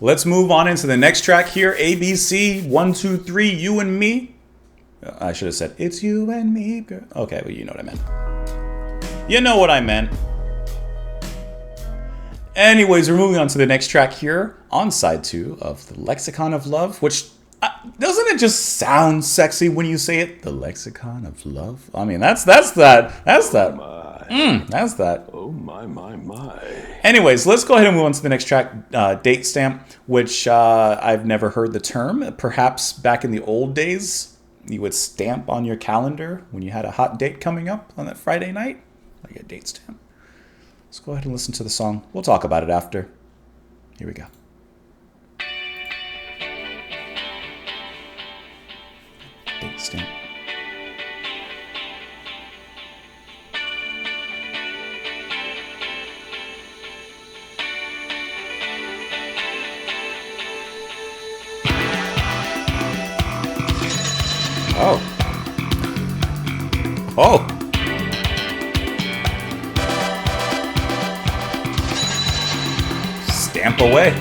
Let's move on into the next track here. ABC 1, 2, 3, You and Me. I should have said it's you and me, girl. Okay, well, you know what I meant. You know what I meant. Anyways, we're moving on to the next track here on side 2 of the Lexicon of Love, which doesn't it just sound sexy when you say it? The Lexicon of Love. I mean, that's that. That's that. Oh my. Anyways, let's go ahead and move on to the next track, Date Stamp, which I've never heard the term. Perhaps back in the old days, you would stamp on your calendar when you had a hot date coming up on that Friday night, like a date stamp. Let's go ahead and listen to the song. We'll talk about it after. Here we go. Date stamp. Oh. Stamp away.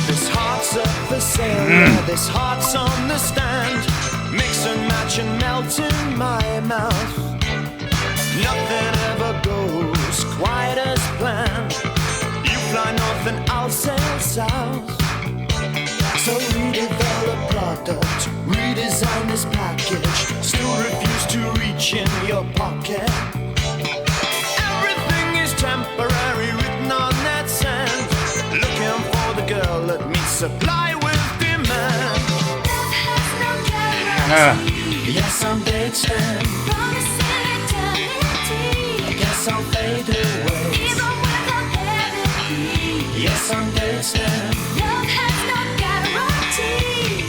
This heart's up for sale, this heart's on the stand. Mix and match and melt in my mouth. Nothing ever goes quite as planned. You fly north and I'll sail south. So redevelop product, redesign this package. Still refuse to reach in your pocket. Everything is temporary, written on that sand. Looking for the girl that meets supply with demand. Love has no guarantee. Yes, I'm dead stand. I'll fade away. Even with a pedigree. Yes, I'm destined. Love has no guarantee.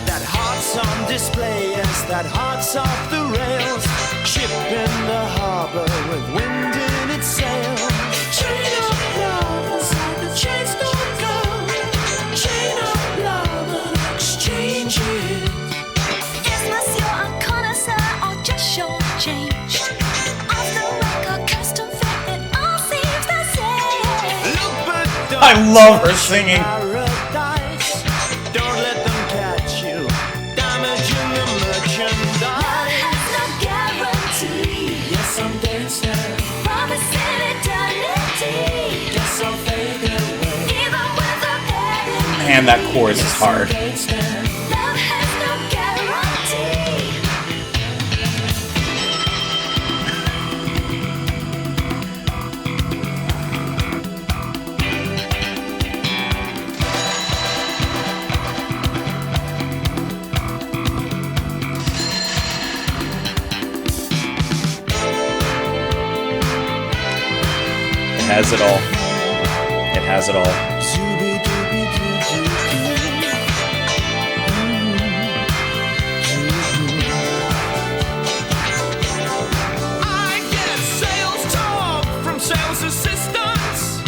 That heart's on display as that heart's off the rails. Ship in the harbor with wind in its sails. Chain of love inside the chains don't go. Chain of love and exchange it. Is monsieur a connoisseur or just short-changed? I love her singing. Don't let them catch you. Damaging the merchandise. Love has no guarantee. Yes, I'm dancing. Promising eternity. Guess I'll fade away. Even with a pedigree. Man, that chorus is hard. Love has no guarantee. It has it all. It has it all. I get sales talk from sales assistants.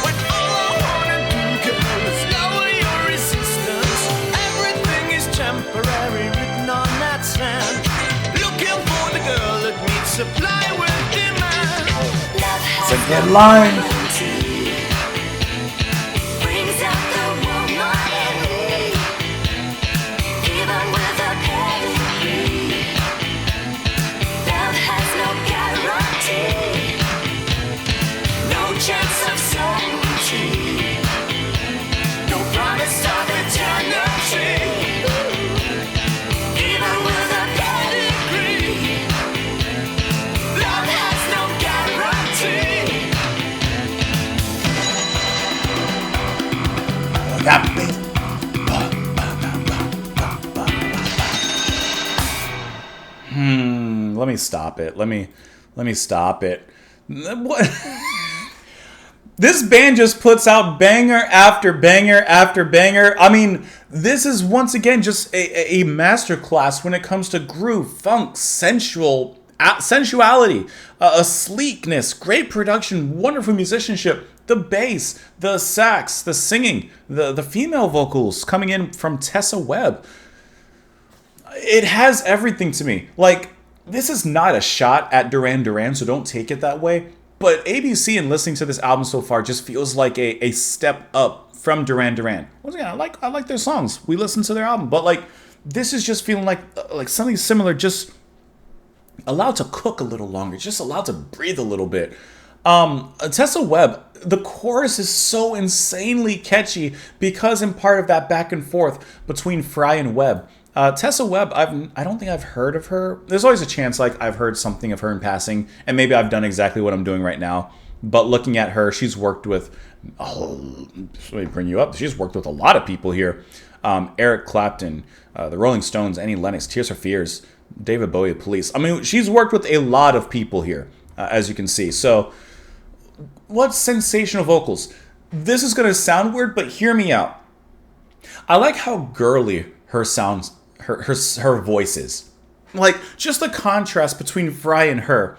When all I wanna do, girl, is lower your resistance. Everything is temporary, written on that sand. Looking for the girl that meets supply with demand. It's a good line. Brings out the woman in me, even with a pedigree. Love has no guarantee, no chance of certainty, no promise of eternity. Even with a pedigree, love has no guarantee. That bass. Let me stop it. Let me stop it. What? This band just puts out banger after banger after banger. I mean, this is once again just a masterclass when it comes to groove, funk, sensuality, a sleekness, great production, wonderful musicianship, the bass, the sax, the singing, the female vocals coming in from Tessa Webb. It has everything to me. Like, this is not a shot at Duran Duran, so don't take it that way. But ABC and listening to this album so far just feels like a step up from Duran Duran. Once again, I like their songs. We listen to their album, but like this is just feeling like something similar, just allowed to cook a little longer, just allowed to breathe a little bit. Tessa Webb, the chorus is so insanely catchy because in part of that back and forth between Fry and Webb. Tessa Webb, I don't think I've heard of her. There's always a chance like I've heard something of her in passing, and maybe I've done exactly what I'm doing right now. But looking at her, she's worked with, let me bring you up. She's worked with a lot of people here. Eric Clapton, the Rolling Stones, Annie Lennox, Tears for Fears, David Bowie, Police. I mean, she's worked with a lot of people here, as you can see. So, what sensational vocals. This is going to sound weird, but hear me out. I like how girly her sounds, her voice is. Like, just the contrast between Fry and her.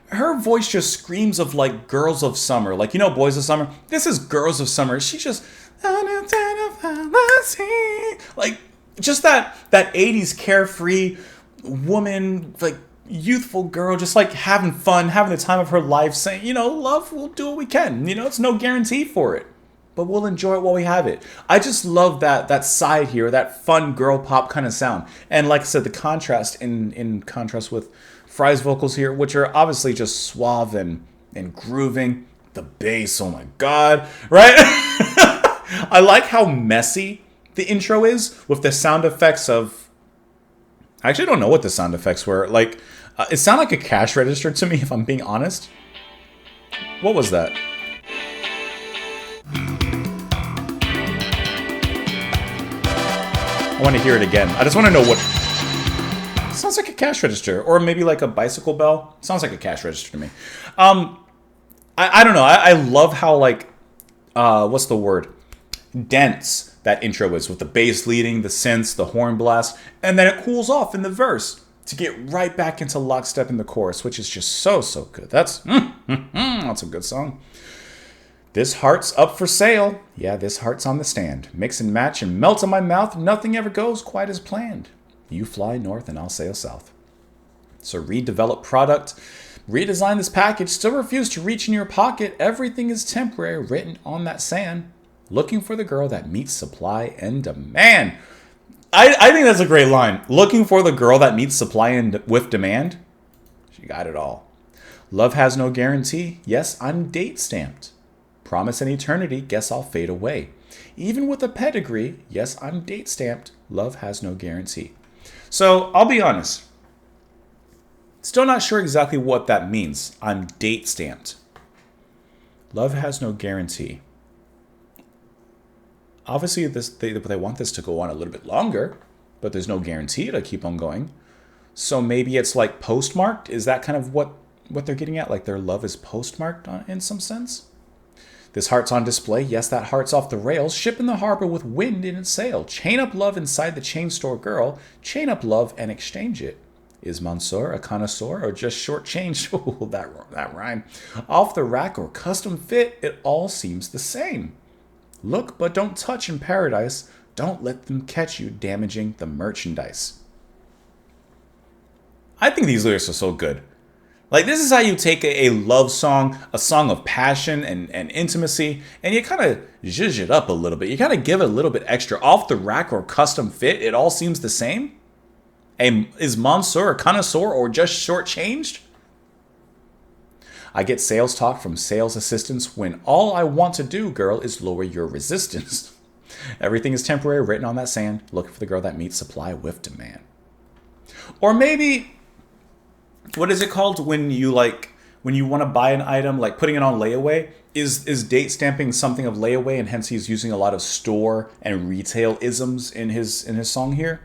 Her voice just screams of, like, Girls of Summer. Like, you know Boys of Summer? This is Girls of Summer. She just... Like, just that 80s carefree woman, like, youthful girl, just, like, having fun, having the time of her life, saying, you know, love, we'll do what we can. You know, it's no guarantee for it, but we'll enjoy it while we have it. I just love that side here, that fun girl pop kind of sound. And like I said, the contrast in contrast with Fry's vocals here, which are obviously just suave and grooving. The bass, oh my god, right? I like how messy the intro is with the sound effects of... I actually don't know what the sound effects were. Like, it sounded like a cash register to me, if I'm being honest. What was that? I want to hear it again. I just want to know what... It sounds like a cash register. Or maybe like a bicycle bell. It sounds like a cash register to me. I don't know. I love how, like... what's the word? Dense that intro is, with the bass leading, the synths, the horn blast, and then it cools off in the verse to get right back into lockstep in the chorus, which is just so good. That's a good song. This heart's up for sale. Yeah, this heart's on the stand. Mix and match and melt in my mouth. Nothing ever goes quite as planned. You fly north and I'll sail south. So redevelop product. Redesign this package. Still refuse to reach in your pocket. Everything is temporary, written on that sand. Looking for the girl that meets supply and demand. I think that's a great line. Looking for the girl that meets supply and with demand. She got it all. Love has no guarantee. Yes, I'm date stamped. Promise an eternity. Guess I'll fade away. Even with a pedigree. Yes, I'm date stamped. Love has no guarantee. So I'll be honest. Still not sure exactly what that means. I'm date stamped. Love has no guarantee. Obviously, they want this to go on a little bit longer, but there's no guarantee to keep on going. So maybe it's like postmarked. Is that kind of what they're getting at? Like their love is postmarked in some sense? This heart's on display. Yes, that heart's off the rails. Ship in the harbor with wind in its sail. Chain up love inside the chain store girl. Chain up love and exchange it. Is Monsieur a connoisseur or just short change? Oh, that rhyme. Off the rack or custom fit, it all seems the same. Look, but don't touch in paradise. Don't let them catch you damaging the merchandise. I think these lyrics are so good. Like, this is how you take a love song, a song of passion and intimacy, and you kind of zhuzh it up a little bit. You kind of give it a little bit extra. Off the rack or custom fit, it all seems the same. Is Monsieur a connoisseur or just shortchanged? I get sales talk from sales assistants when all I want to do, girl, is lower your resistance. Everything is temporary, written on that sand. Looking for the girl that meets supply with demand. Or maybe, what is it called when you want to buy an item, like putting it on layaway? Is date stamping something of layaway, and hence he's using a lot of store and retail isms in his song here?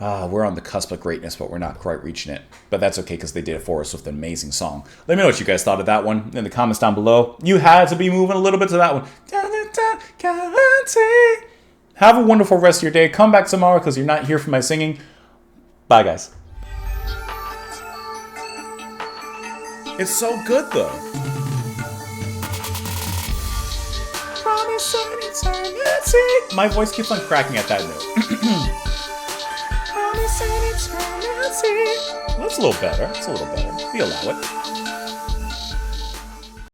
We're on the cusp of greatness, but we're not quite reaching it. But that's okay, because they did it for us with an amazing song. Let me know what you guys thought of that one in the comments down below. You had to be moving a little bit to that one. Have a wonderful rest of your day. Come back tomorrow, because you're not here for my singing. Bye, guys. It's so good, though. My voice keeps on cracking at that note. That's a little better. It's a little better. We allow it.